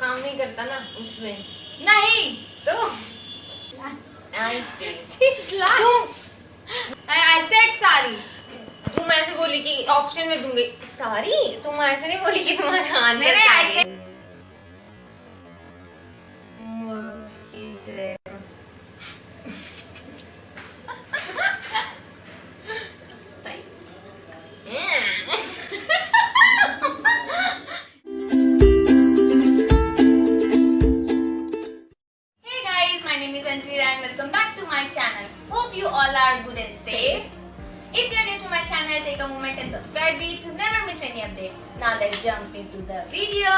काम नहीं करता ना उसमें। नहीं तो I say she's lying. I said sorry. तुम ऐसे बोली कि ऑप्शन में दूंगी सारी, तुम ऐसे नहीं बोली कि तुम्हारा आंसर नहीं, सारी है। Hey guys, my name is Anjali and welcome back to my channel. Hope you all are good and safe. If you are new to my channel, take a moment and subscribe it to never miss any update. Now let's jump into the video.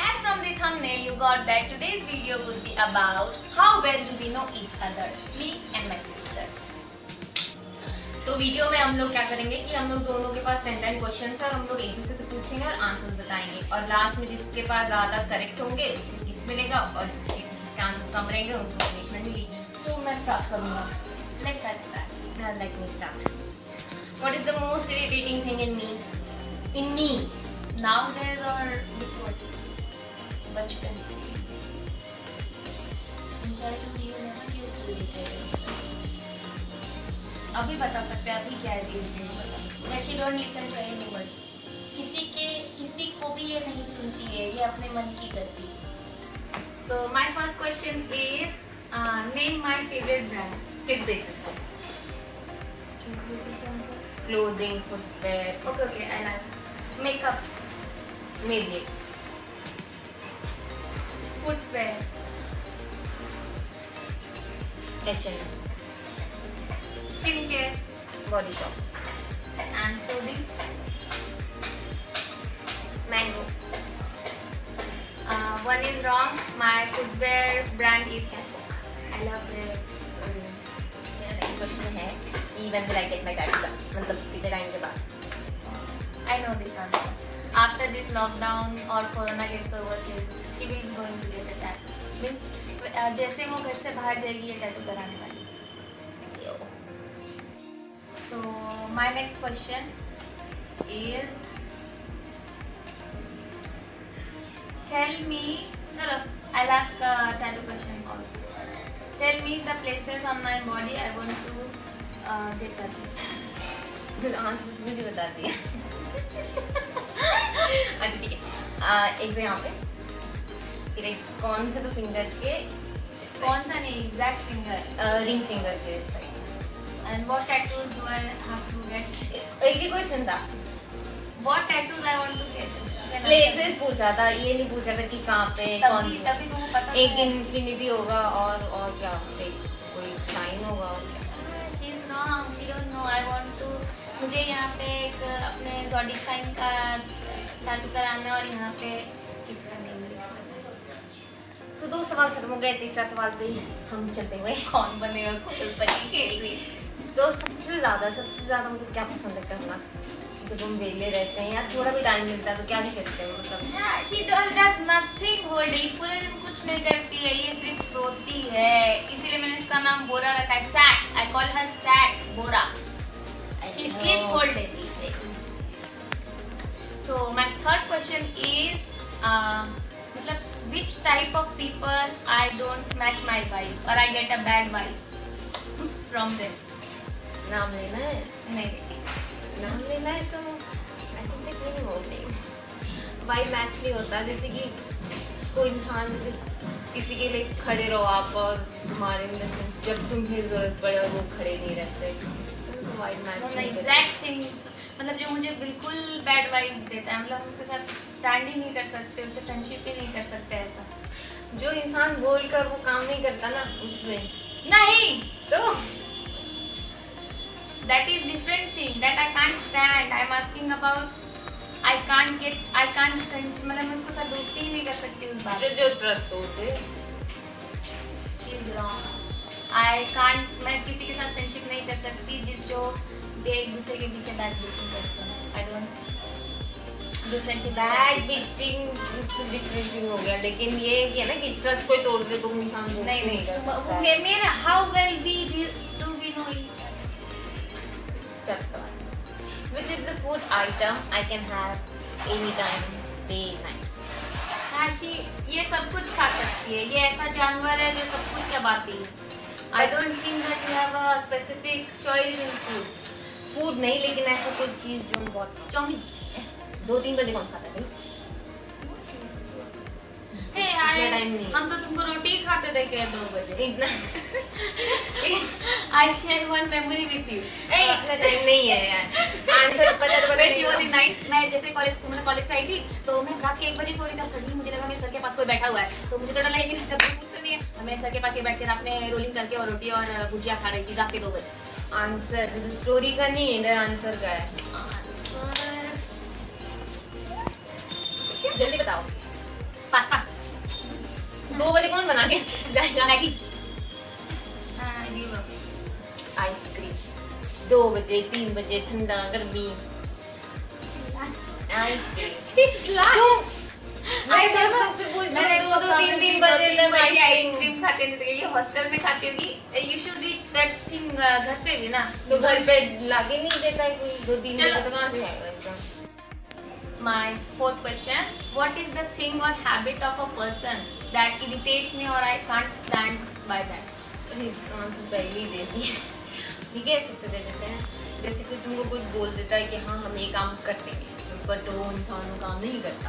As from the thumbnail, you got that today's video would be about how well do we know each other, me and my sister. तो video में हम लोग क्या करेंगे कि हम लोग दोनों के पास 10 क्वेश्चंस है और हम लोग एक दूसरे से पूछेंगे और आंसर बताएंगे और लास्ट में जिसके पास ज्यादा करेक्ट होंगे उसे गिफ्ट मिलेगा और जिसके आंसर्स कम रहेंगे उनको पनिशमेंट मिलेगी। तो मैं स्टार्ट करूंगा। Let us start. Let me start. What is the most irritating thing in me? In me? Nowadays or before? बचपन से। In childhood you never used to irritate. अभी बता सकते हैं अभी क्या irritate बता। That she don't listen to anyone. किसी को भी ये नहीं सुनती है, ये अपने मन की करती है। So my first question is name my favorite brand. किस बेसिस पे? Clothing, footwear. Okay, I'll ask. Makeup, Maybe. footwear, H&M. skincare, Body Shop. and clothing. Mango. One is wrong. My footwear brand is Catwalk. I love their clothing. मेरा next question है कि when will I get my tattoo? मतलब कितने time के बाद? I know this answer. After this lockdown or corona gets over, she will be going to get a tattoo. Means जैसे वो घर से बाहर जाएगी ये tattoo कराने वाली. So my next question is tell me. Hello, I'll ask a tattoo question also. Tell me the places on my body I want to get tattoo. Answer तो मुझे बता दिया। अच्छा ठीक है। एक तो यहाँ पे, फिर एक कौन सा तो फिंगर के, कौन सा नहीं exact finger. रिंग फिंगर के side. And what tattoos do I have to get? एक ही क्वेश्चन था। What tattoos I want to get? Places पूछा था, ये नहीं पूछा था कि कहाँ पे कौन तभी सा। तभी तुम्हें पता एक है. इन्फिनिटी होगा और क्या, एक कोई साइन होगा और क्या। She is wrong. She don't know. I want to. मुझे यहाँ पे एक अपने zodiac sign का tattoo कराना है और यहाँ पे किसका नहीं लिखा है. सो दो सवाल खत्म हो गए, तीसरा सवाल पे हम चलते हुए। कौन बनेगा करोड़पति खेल रही. तो सबसे ज्यादा मुझे क्या पसंद है करना जब हम वेले रहते हैं या थोड़ा भी टाइम मिलता है तो क्या भी करते हैं मतलब? Yeah, she does nothing whole day. पूरे दिन कुछ नहीं करती है, ये सिर्फ सोती है. इसीलिए मैंने इसका नाम बोरा रखा है. Sack. I call her Sack. Bora. She sleeps whole day. So my third question is मतलब which type of people I don't match my vibe or I get a bad vibe from them. नाम लेना है? नहीं. नाम लेना है तो I think take many more name. Vibe match नहीं होता, जैसे कि कोई इंसान जैसे किसी के लिए खड़े रहो आप और तुम्हारे इन द सेंस जब तुम्हें जरूरत पड़े और वो खड़े नहीं रहते तो वाइब मैच नहीं करती। एग्जैक्ट थिंग मतलब जो मुझे बिल्कुल बैड वाइब देता है, मतलब उसके साथ स्टैंड ही नहीं कर सकते, उससे फ्रेंडशिप ही नहीं कर सकते. ऐसा जो इंसान बोल कर वो काम नहीं करता ना उसमें नहीं. तो That is different thing that I can't stand. I'm asking about I can't be friends. मतलब मैं उसके साथ दोस्ती ही नहीं कर सकती उस बात. जो ट्रस्ट तोड़ते She is wrong. I can't. मैं किसी के साथ फ्रेंडशिप नहीं कर सकती जो एक दूसरे के पीछे बैक बिचिंग करते हैं. I don't. जो friendship back bitching different thing हो गया, लेकिन ये है ना कि ट्रस्ट कोई तोड़ दे तो इंसान नहीं कर सकता है। मेरा how well do we know each other? Which is the food item I can have anytime, day, night? She ये सब कुछ खा सकती है, ये ऐसा जानवर है जो सब कुछ चबाती है। I don't think that you have a specific choice in food. Food नहीं, लेकिन ऐसा कोई चीज जो मैं बहुत चाउमीन। 2-3 बजे कौन खाता है भाई? Hey, time नहीं है। हम तो तुमको रोटी ही खाते देखे 2 बजे। इतना I share one memory with you. इतना टाइम नहीं है यार। आंसर पता When she was in ninth, मैं जैसे कॉलेज से आई थी, तो मैं रात के 1 बजे सो रही थी। सडनली मुझे लगा मेरे सर के पास कोई बैठा हुआ है, तो मुझे तो डर लगा कि मेरा सर भूत तो नहीं है। मैं सर के पास ये बैठ के रात में रोलिंग करके और रोटी और भुजिया खा रही थी रात के 2 बजे। आंसर स्टोरी का नहीं है, इधर आंसर का है। जल्दी बताओ। पास्ता। 2 बजे कौन बना के जाएगा? मैगी। आइसक्रीम 2 बजे 3 बजे ठंडा गर्मी आइसक्रीम। मैं दोस्तों से पूछ मैंने रही हूँ 2-3 बजे तक आइसक्रीम खाते नहीं, ये हॉस्टल में खाती होगी। You should eat that thing घर पे भी ना। तो घर पे लाके नहीं देता है कोई। 2-3 बजे तो कहाँ से आएगा इनका? My fourth question: What is the thing or habit of a person that irritates me or I can't stand by that? इसका आंसर पहले ही दे दिया। ठीक है, फिर से दे देते हैं। जैसे कोई तुमको कुछ बोल देता है कि हाँ हम ये काम करते हैं, बट वो इंसान वो काम नहीं करता,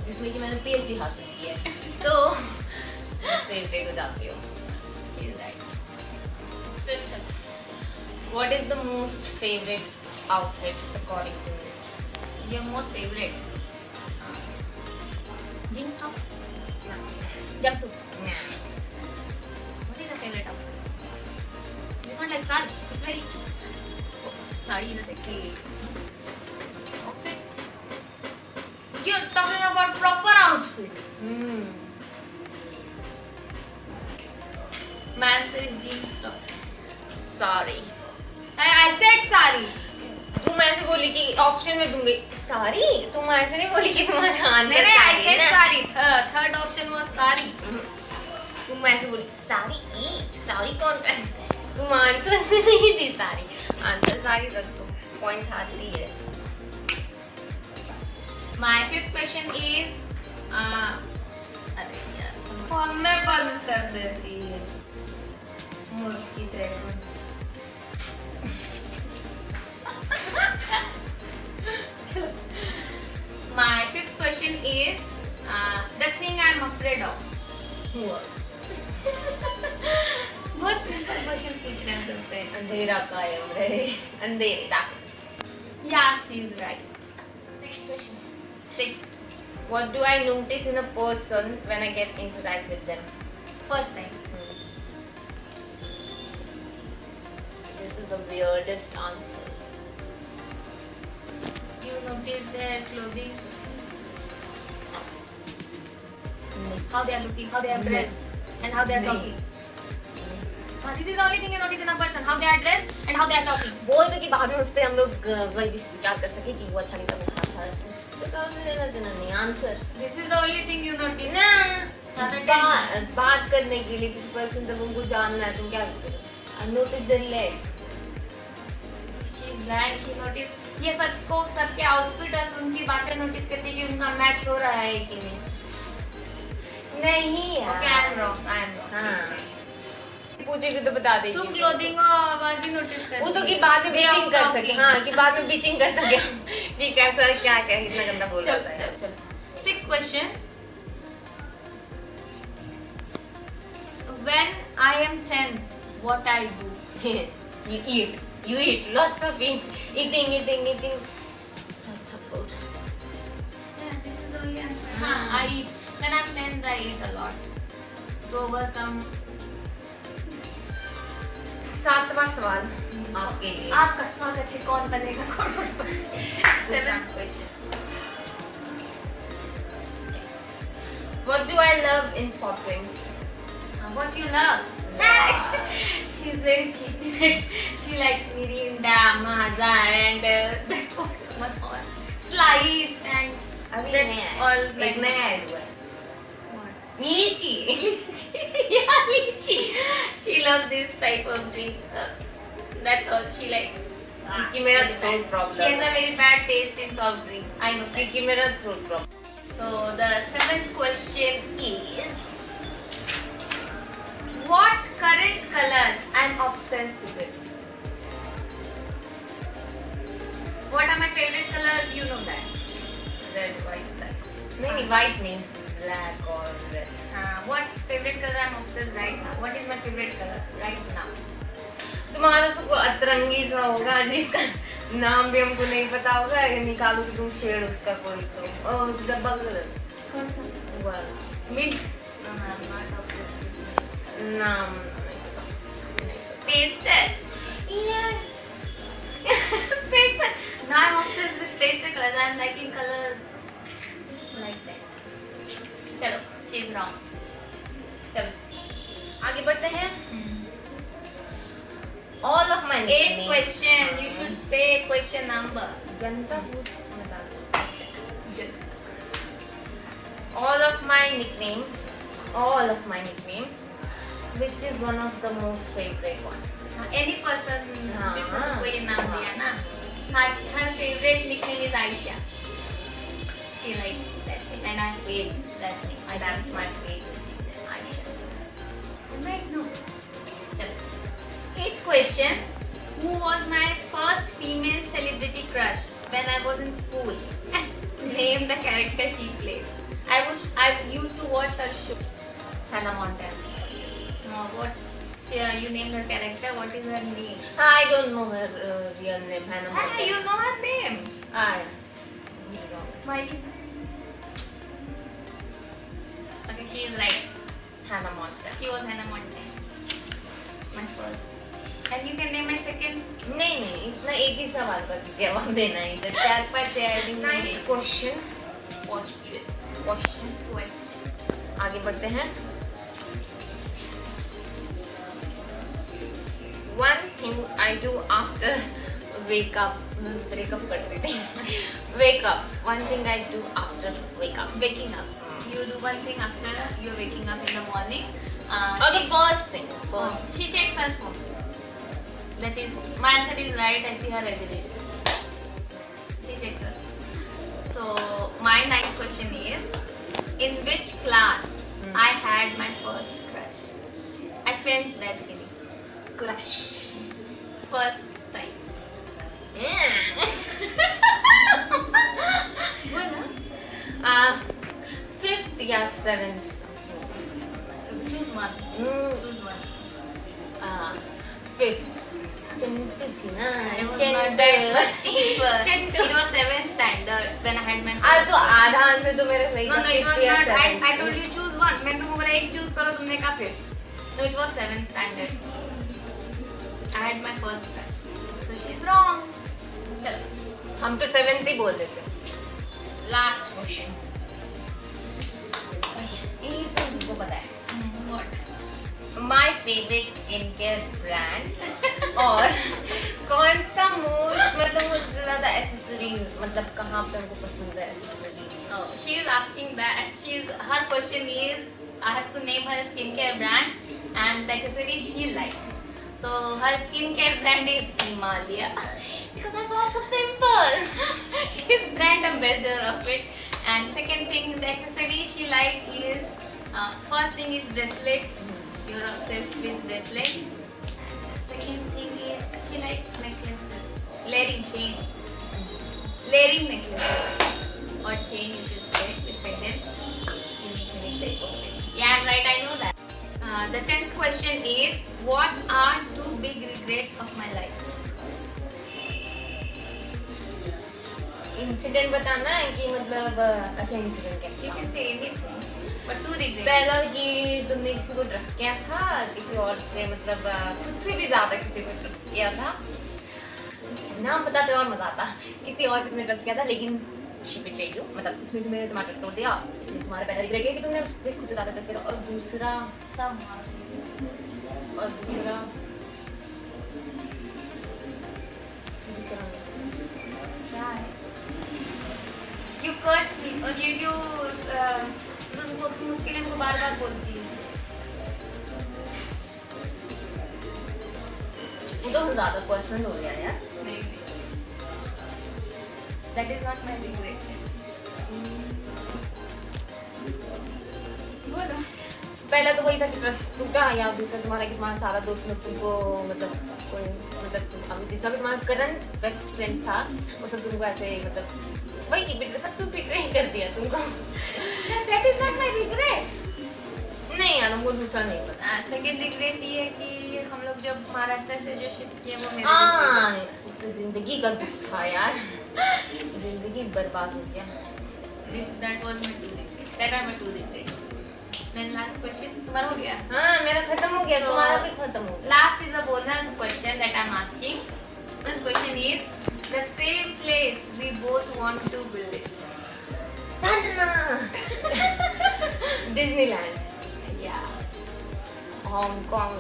जिसमें कि मैंने PhD हासिल की है, तो उससे इरिटेट हो जाती हो। She is right. What is the most favorite outfit according to you? Your most favorite? Jeans top? No. Jumpsuit? Nah. What is your favorite outfit? You don't like sari? It's very cheap. Oh, sari is a sexy outfit. You're talking about proper outfit. My answer is jeans top. Sorry. I said sari. तुम ऐसे बोली कि option में दूंगी सारी, तुम ऐसे नहीं बोली कि तुम्हारा आंसर नहीं, I सारी है said ना। sari. Third option was sari. तुम ऐसे बोली सारी सारी कौन सा? तुम आंसर से नहीं दी सारी, आंसर सारी तक तो पॉइंट हासिल है। My fifth question is, अरे यार, मैं बंद कर देती है। मुर्गी dragon. My fifth question is, the thing I'm afraid of. बहुत simple question पूछ रहे हैं तुमसे। अंधेरा कायम रहे, अंधेरे darkness. Yeah, she's right. Next question. 6. What do I notice in a person when I get interact with them? First time. This is the weirdest answer. You notice their clothing, how they are looking, how they are dressed, and how they are नहीं. talking. This is the only thing you notice in a person: how they are dressed and how they are talking. बोल दो कि बाद में उस पर हम लोग वही विचार कर सके कि वो अच्छा नहीं था, वो खराब था। इससे तो लेना देना नहीं। Answer This is the only thing you notice. ना, बात करने के लिए किसी पर्सन जब उनको जानना है तुम क्या करते हो? I notice their legs. She's blind. She notice. ये सबको सबके आउटफिट और उनकी बातें नोटिस करती है कि उनका मैच हो रहा है कि नहीं. नहीं यार। Okay, I am wrong. I am wrong. हाँ। पूछेगी तो बता देगी। तुम क्लोथिंग और आवाज ही नोटिस करती वो तो कि बाद में Way बीचिंग of कर सके। talking. हाँ, कि बाद में बीचिंग कर सके कि कैसा क्या क्या इतना गंदा बोल रहा चल था। चल चल. 6th question. When I am tensed, what I do? You eat. You eat lots of eating. Lots of food. Yeah, this is the only answer. हाँ, I eat. When I'm tensed, I eat a lot. To overcome. 7वां सवाल आपके लिए। आपका स्वागत है, कौन बनेगा करोड़पति? 7th question. What do I love in soft drinks? What you love? She's very cheap. She likes Mirinda, Maaza, and that one more. Slice and अभी that नया all. है। एक नया ऐड हुआ है। What? लीची। Yeah, lychee. She loves this type of drink. That's all she likes. क्योंकि मेरा throat She has problem a very bad taste in soft drink. I know that. क्योंकि मेरा throat problem। So the seventh question is, what current color I'm obsessed with? What are my favorite colors? You know that. Red, white, black. नहीं white नहीं, black or red. What favorite color I'm obsessed right now? What is my favorite color right now? तुम्हारा तो कोई अतरंगी सा होगा जिसका नाम भी हमको नहीं पता होगा, निकालो कि तुम शेड उसका कोई तो डब्बा कलर कौन सा? Mid No, I'm not obsessed with नाम pastel. yeah. Pastel. Now I'm obsessed with pastel colors. I'm liking colors like that. चलो, she's wrong. चलो. आगे बढ़ते हैं. All of my 8th nicknames. question. You should say question number. जनता पूछ बता दो. अच्छा. All of my nickname, which is one of the most favorite one. Any person हाँ, जिसको हाँ, कोई नाम हाँ. दिया ना. Her favorite nickname is Aisha. She likes that name and I hate that name. That's my favorite nickname, Aisha. Right, no. चलो. 8th question. Who was my first female celebrity crush when I was in school? Name the character she plays. I used to watch her show. Hannah Montana. What? You named her character. What is her name? I don't know her real name, Hannah Ah, Montana. you know her name. Ah, yeah. You know. Why is okay, she is right. Hannah Montana. She was Hannah Montana. My first. And you can name my second. नहीं नहीं इतना एक ही सवाल का जवाब देना है इधर 4-5 एडिंग Nice. Question Question. आगे बढ़ते हैं. One thing I do after wake up, break up करते थे. Wake up. One thing I do after wake up. Waking up. You do one thing after you're waking up in the morning. Or the first thing. She checks her phone. That is, my answer is right. I see her every day. She checks her. So my 9th question is, in which class I had my first crush? I felt that feeling. Crush. First time. Yeah. Fifth या seventh. Choose one. Choose one. Fifth. चंपी थी ना. It was not that much cheaper. It was 7th standard when I had my आज first. तो आधा answer तो मेरा सही No, था. no, it was Fifth या not. seventh. I told you choose one. मैं तुमको बोला एक choose करो, तुमने कहा फिर. No, it was 7th standard. I had my first crush. So she's wrong. चलो. हम तो seventh ही बोल देते. Last question. ये तो तुमको पता है. What? My favorite skincare brand और कौन सा most मतलब मुझसे ज़्यादा accessories मतलब कहाँ पे हमको पसंद है accessories. Oh, she is asking that. Her question is, I have to name her skincare brand and the accessories she likes. So her skincare brand is Himalaya. Because I got so pimple. She's brand ambassador of it. And second thing, the accessories she likes is first thing is bracelet. You're obsessed with bracelet. And the second thing is she likes necklaces, layering chain, layering necklaces or chain. You should say with pendant. Unique type of thing. Yeah, I'm right. I know that. The 10th question is, what are 2 big regrets of my life? Incident बताना है कि मतलब अच्छा incident You क्या can say anything, but 2 regrets. पहला कि तुमने किसी को ट्रस्ट किया था किसी और से मतलब खुद से भी ज्यादा किसी को ट्रस्ट किया था नाम बताते और मजा आता किसी और पे तुमने ट्रस्ट किया था लेकिन she betrayed you मतलब उसने तुम्हें तुम्हारा ट्रस्ट तोड़ दिया इसलिए तुम्हारा पहला रिग्रेट है कि तुमने उस पे खुद से ज्यादा ट्रस्ट किया था और दूसरा क्या है? You curse me और you तुम उसके लिए उनको बार-बार बोलती हो. वो तो ज्यादा पर्सनल हो गया यार नहीं. That is not my regret. पहले तो वही था कि ट्रस्ट टूटा, या दूसरा तुम्हारा कि तुम्हारा सारा दोस्त लोग तुमको मतलब कोई मतलब अभी जितना भी तुम्हारा करंट बेस्ट फ्रेंड था वो सब तुमको ऐसे मतलब वही कि सब तुम पिट ही कर दिया तुमको। That is not my regret. नहीं यार हमको दूसरा नहीं पता। सेकंड रिग्रेट ये है कि हम लोग जब महाराष्ट्र से जो शिफ्ट किए वो मेरे हाँ तो जिंदगी का दुख था यार, जिंदगी बर्बाद हो गया। That was my two regret, that are my two regret. Then last question तुम्हारा हो गया? हाँ मेरा खत्म हो गया, So, तुम्हारा भी खत्म हो गया। Last is a bonus question that I'm asking. This question is the same place we both want to visit. Disneyland, Yeah. Hong Kong.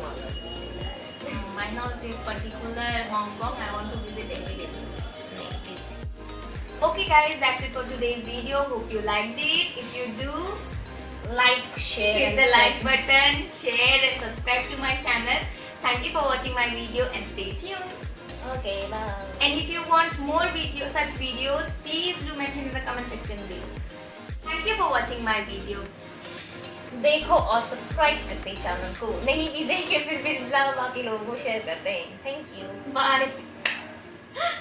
My knowledge is particular Hong Kong. I want to visit every day. Okay guys, that's it for today's video. Hope you liked it. If you do, Like, share, hit and the like button, share and subscribe to my channel. Thank you for watching my video and stay tuned. Okay, bye. And if you want more such videos, please do mention in the comment section below. Thank you for watching my video. देखो और subscribe करते हैं channel को, नहीं भी देखे फिर भी बाकी लोगों को शेयर करते हैं। Thank you, Bye.